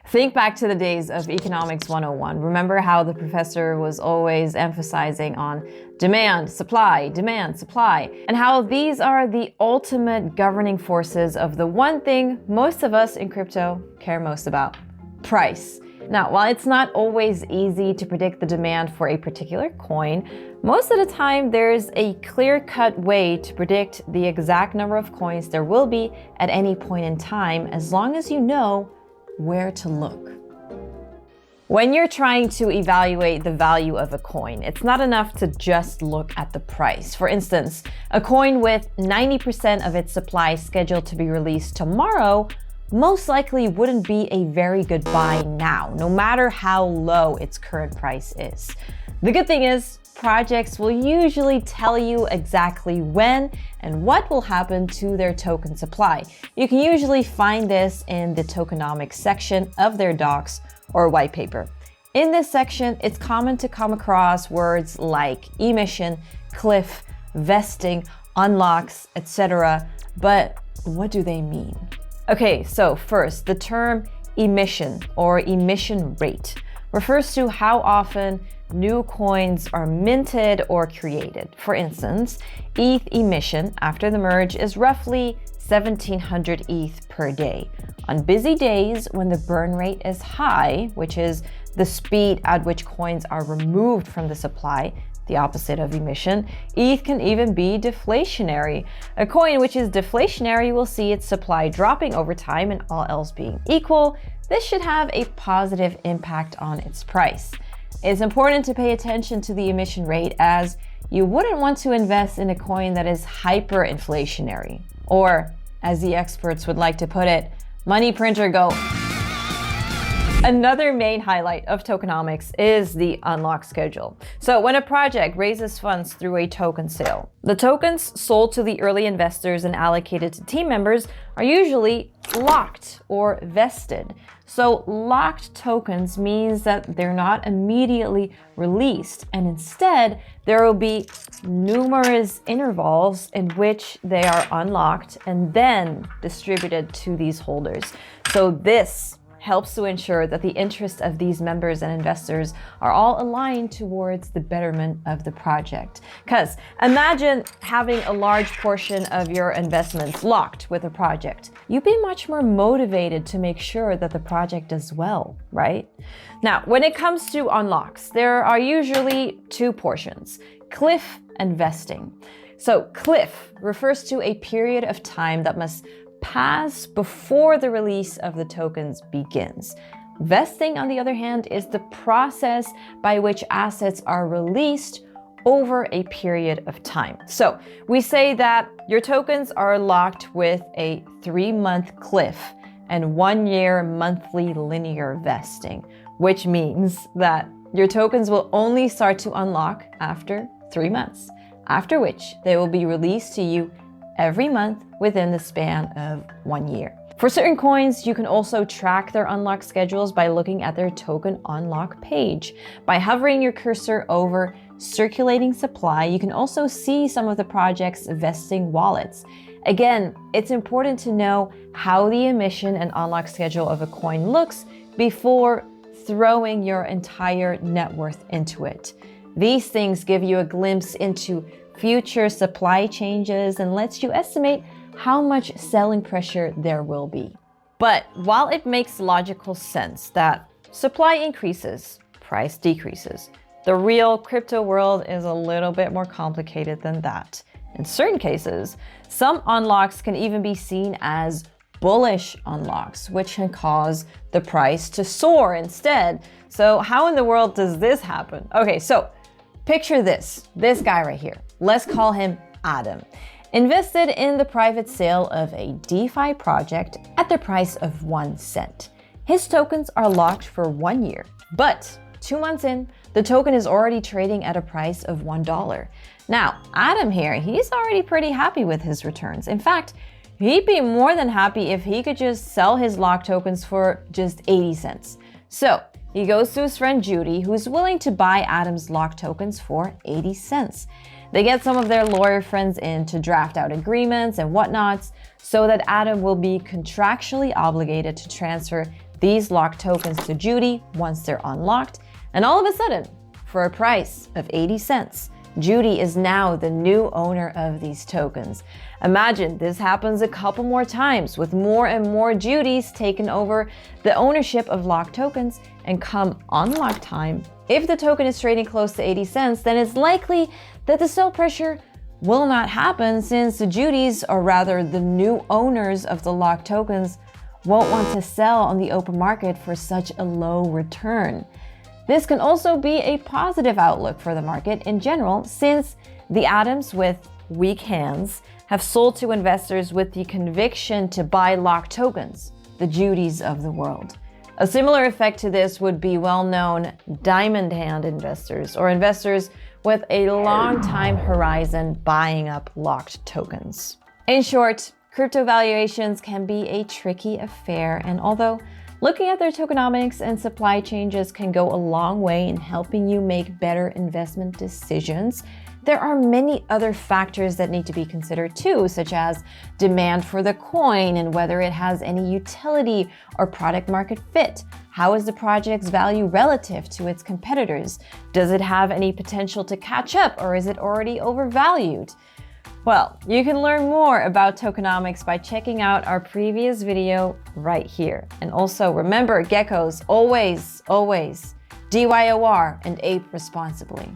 Think back to the days of Economics 101. Remember how the professor was always emphasizing on demand, supply, and how these are the ultimate governing forces of the one thing most of us in crypto care most about: price. Now, while it's not always easy to predict the demand for a particular coin, most of the time there's a clear-cut way to predict the exact number of coins there will be at any point in time, as long as you know where to look. When you're trying to evaluate the value of a coin, it's not enough to just look at the price. For instance, a coin with 90% of its supply scheduled to be released tomorrow most likely wouldn't be a very good buy now, no matter how low its current price is. The good thing is, projects will usually tell you exactly when and what will happen to their token supply. You can usually find this in the Tokenomics section of their docs or white paper. In this section, it's common to come across words like emission, cliff, vesting, unlocks, etc. But what do they mean? Okay, so first, the term emission or emission rate refers to how often new coins are minted or created. For instance, ETH emission after the merge is roughly 1,700 ETH per day. On busy days when the burn rate is high, which is the speed at which coins are removed from the supply, the opposite of emission, ETH can even be deflationary. A coin which is deflationary will see its supply dropping over time, and all else being equal, this should have a positive impact on its price. It's important to pay attention to the emission rate, as you wouldn't want to invest in a coin that is hyperinflationary, or, as the experts would like to put it, money printer go. Another main highlight of tokenomics is the unlock schedule. So when a project raises funds through a token sale, the tokens sold to the early investors and allocated to team members are usually locked or vested. So locked tokens means that they're not immediately released, and instead there will be numerous intervals in which they are unlocked and then distributed to these holders. So this helps to ensure that the interests of these members and investors are all aligned towards the betterment of the project. Because imagine having a large portion of your investments locked with a project. You'd be much more motivated to make sure that the project does well, right? Now, when it comes to unlocks, there are usually two portions: cliff and vesting. So cliff refers to a period of time that must pass before the release of the tokens begins. Vesting, on the other hand, is the process by which assets are released over a period of time. So we say that your tokens are locked with a 3-month cliff and 1-year monthly linear vesting, which means that your tokens will only start to unlock after 3 months, after which they will be released to you every month within the span of 1 year. For certain coins, you can also track their unlock schedules by looking at their token unlock page. By hovering your cursor over circulating supply, you can also see some of the project's vesting wallets. Again, it's important to know how the emission and unlock schedule of a coin looks before throwing your entire net worth into it. These things give you a glimpse into future supply changes and lets you estimate how much selling pressure there will be. But while it makes logical sense that supply increases, price decreases, the real crypto world is a little bit more complicated than that. In certain cases, some unlocks can even be seen as bullish unlocks, which can cause the price to soar instead. So how in the world does this happen? Okay, so picture this guy right here. Let's call him Adam. Invested in the private sale of a DeFi project at the price of 1 cent. His tokens are locked for 1 year, but 2 months in, the token is already trading at a price of $1. Now, Adam here, he's already pretty happy with his returns. In fact, he'd be more than happy if he could just sell his locked tokens for just 80 cents. So he goes to his friend Judy, who's willing to buy Adam's locked tokens for 80 cents. They get some of their lawyer friends in to draft out agreements and whatnots so that Adam will be contractually obligated to transfer these locked tokens to Judy once they're unlocked, and all of a sudden, for a price of 80 cents, Judy is now the new owner of these tokens. Imagine this happens a couple more times with more and more Judys taking over the ownership of locked tokens, and come unlock time, if the token is trading close to 80 cents, then it's likely that the sell pressure will not happen, since the Judys, or rather the new owners of the locked tokens, won't want to sell on the open market for such a low return. This can also be a positive outlook for the market in general, since the atoms with weak hands have sold to investors with the conviction to buy locked tokens, the Judys of the world. A similar effect to this would be well-known diamond hand investors, or investors with a long time horizon buying up locked tokens. In short, crypto valuations can be a tricky affair, and although looking at their tokenomics and supply changes can go a long way in helping you make better investment decisions, there are many other factors that need to be considered too, such as demand for the coin and whether it has any utility or product market fit. How is the project's value relative to its competitors? Does it have any potential to catch up, or is it already overvalued? Well, you can learn more about tokenomics by checking out our previous video right here. And also remember, geckos, always DYOR and ape responsibly.